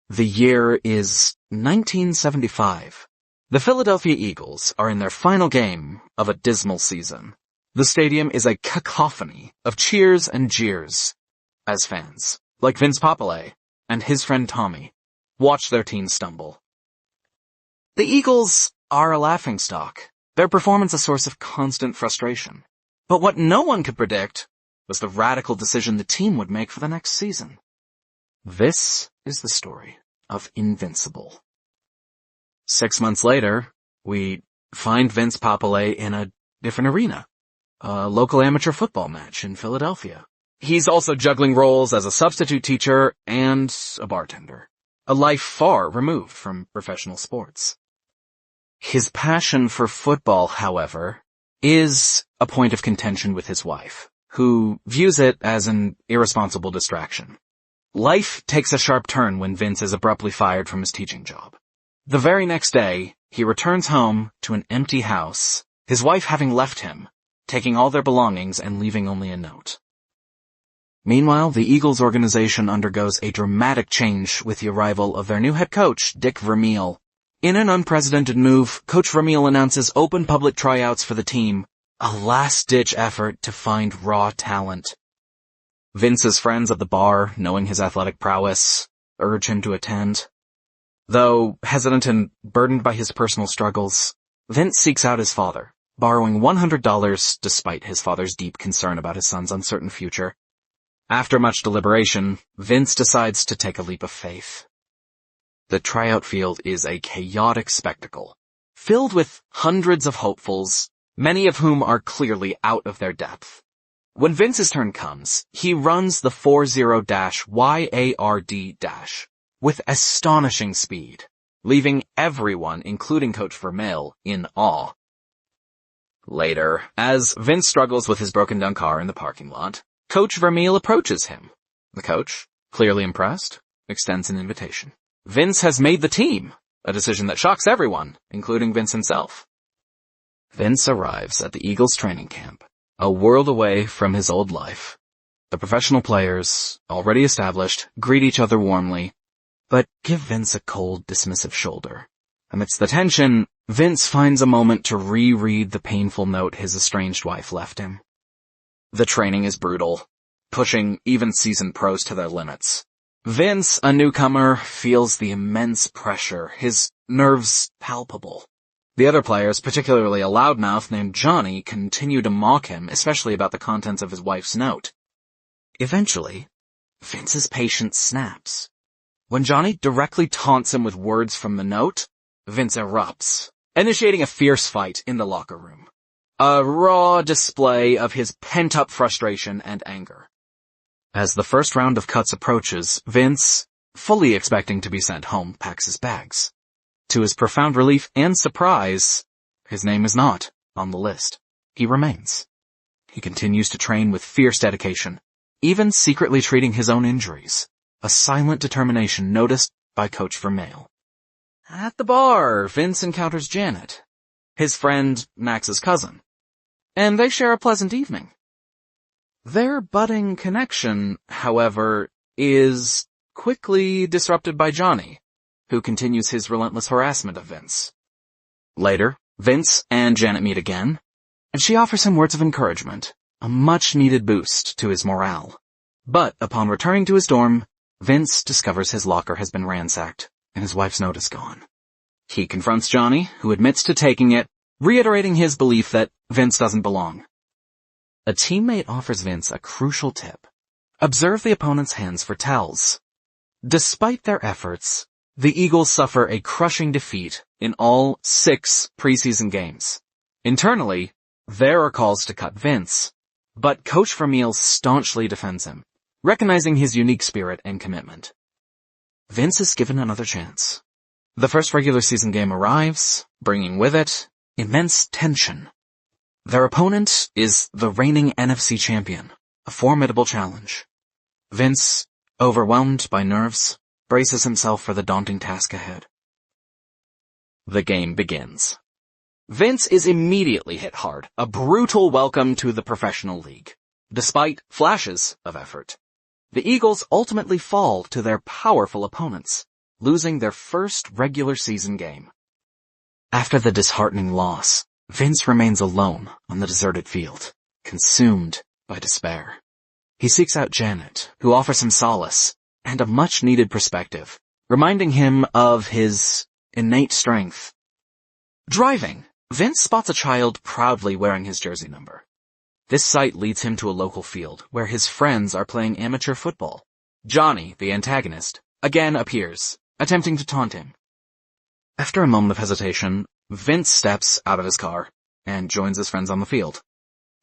The year is 1975. The Philadelphia Eagles are in their final game of a dismal season. The stadium is a cacophony of cheers and jeers as fans, like Vince Papale and his friend Tommy, watch their team stumble. The Eagles are a laughingstock, their performance a source of constant frustration. But what no one could predict was the radical decision the team would make for the next season. This is the story of Invincible. 6 months later, we find Vince Papale in a different arena, a local amateur football match in Philadelphia. He's also juggling roles as a substitute teacher and a bartender, a life far removed from professional sports. His passion for football, however, is a point of contention with his wife, who views it as an irresponsible distraction. Life takes a sharp turn when Vince is abruptly fired from his teaching job. The very next day, he returns home to an empty house, his wife having left him, taking all their belongings and leaving only a note. Meanwhile, the Eagles organization undergoes a dramatic change with the arrival of their new head coach, Dick Vermeil. In an unprecedented move, Coach Vermeil announces open public tryouts for the team, a last-ditch effort to find raw talent. Vince's friends at the bar, knowing his athletic prowess, urge him to attend. Though hesitant and burdened by his personal struggles, Vince seeks out his father, borrowing $100 despite his father's deep concern about his son's uncertain future. After much deliberation, Vince decides to take a leap of faith. The tryout field is a chaotic spectacle, filled with hundreds of hopefuls, many of whom are clearly out of their depth. When Vince's turn comes, he runs the 40-YARD- with astonishing speed, leaving everyone, including Coach Vermeil, in awe. Later, as Vince struggles with his broken-down car in the parking lot, Coach Vermeil approaches him. The coach, clearly impressed, extends an invitation. Vince has made the team, a decision that shocks everyone, including Vince himself. Vince arrives at the Eagles training camp, a world away from his old life. The professional players, already established, greet each other warmly, but give Vince a cold, dismissive shoulder. Amidst the tension, Vince finds a moment to reread the painful note his estranged wife left him. The training is brutal, pushing even seasoned pros to their limits. Vince, a newcomer, feels the immense pressure, his nerves palpable. The other players, particularly a loudmouth named Johnny, continue to mock him, especially about the contents of his wife's note. Eventually, Vince's patience snaps. When Johnny directly taunts him with words from the note, Vince erupts, initiating a fierce fight in the locker room. A raw display of his pent-up frustration and anger. As the first round of cuts approaches, Vince, fully expecting to be sent home, packs his bags. To his profound relief and surprise, his name is not on the list. He remains. He continues to train with fierce dedication, even secretly treating his own injuries. A silent determination noticed by Coach Vermeil. At the bar, Vince encounters Janet, his friend Max's cousin, and they share a pleasant evening. Their budding connection, however, is quickly disrupted by Johnny, who continues his relentless harassment of Vince. Later, Vince and Janet meet again, and she offers him words of encouragement, a much-needed boost to his morale. But upon returning to his dorm, Vince discovers his locker has been ransacked, and his wife's note is gone. He confronts Johnny, who admits to taking it, reiterating his belief that Vince doesn't belong. A teammate offers Vince a crucial tip. Observe the opponent's hands for tells. Despite their efforts, the Eagles suffer a crushing defeat in all 6 preseason games. Internally, there are calls to cut Vince, but Coach Vermeil staunchly defends him, recognizing his unique spirit and commitment. Vince is given another chance. The first regular season game arrives, bringing with it immense tension. Their opponent is the reigning NFC champion, a formidable challenge. Vince, overwhelmed by nerves, braces himself for the daunting task ahead. The game begins. Vince is immediately hit hard, a brutal welcome to the professional league. Despite flashes of effort, the Eagles ultimately fall to their powerful opponents, losing their first regular season game. After the disheartening loss, Vince remains alone on the deserted field, consumed by despair. He seeks out Janet, who offers him solace and a much-needed perspective, reminding him of his innate strength. Driving, Vince spots a child proudly wearing his jersey number. This sight leads him to a local field where his friends are playing amateur football. Johnny, the antagonist, again appears, attempting to taunt him. After a moment of hesitation, Vince steps out of his car and joins his friends on the field.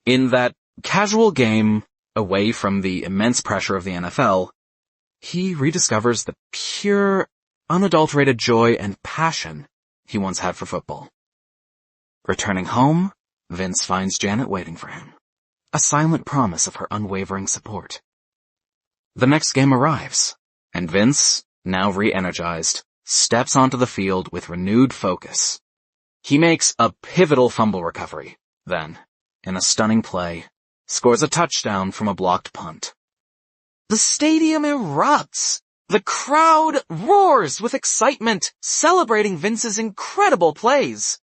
In that casual game, away from the immense pressure of the NFL, he rediscovers the pure, unadulterated joy and passion he once had for football. Returning home, Vince finds Janet waiting for him, a silent promise of her unwavering support. The next game arrives, and Vince, now re-energized, steps onto the field with renewed focus. He makes a pivotal fumble recovery, then, in a stunning play, scores a touchdown from a blocked punt. The stadium erupts. The crowd roars with excitement, celebrating Vince's incredible plays.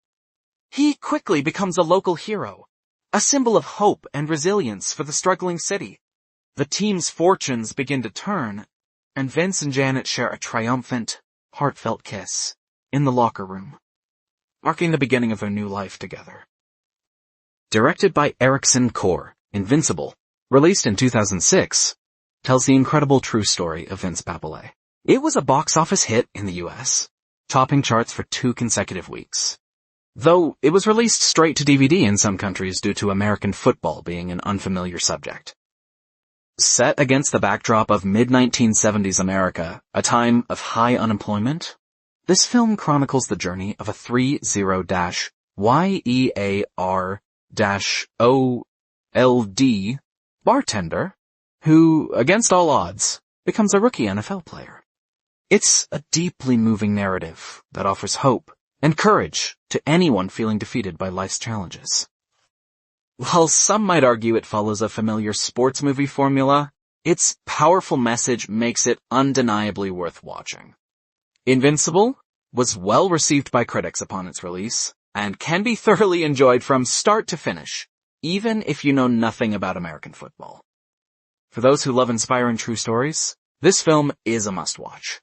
He quickly becomes a local hero, a symbol of hope and resilience for the struggling city. The team's fortunes begin to turn, and Vince and Janet share a triumphant, heartfelt kiss in the locker room, marking the beginning of their new life together. Directed by Ericson Core, Invincible, released in 2006, tells the incredible true story of Vince Papale. It was a box office hit in the US, topping charts for 2 consecutive weeks. Though it was released straight to DVD in some countries due to American football being an unfamiliar subject. Set against the backdrop of mid-1970s America, a time of high unemployment, this film chronicles the journey of a 30-YEAR-OLD bartender who, against all odds, becomes a rookie NFL player. It's a deeply moving narrative that offers hope and courage to anyone feeling defeated by life's challenges. While some might argue it follows a familiar sports movie formula, its powerful message makes it undeniably worth watching. Invincible was well received by critics upon its release, and can be thoroughly enjoyed from start to finish, even if you know nothing about American football. For those who love inspiring true stories, this film is a must-watch.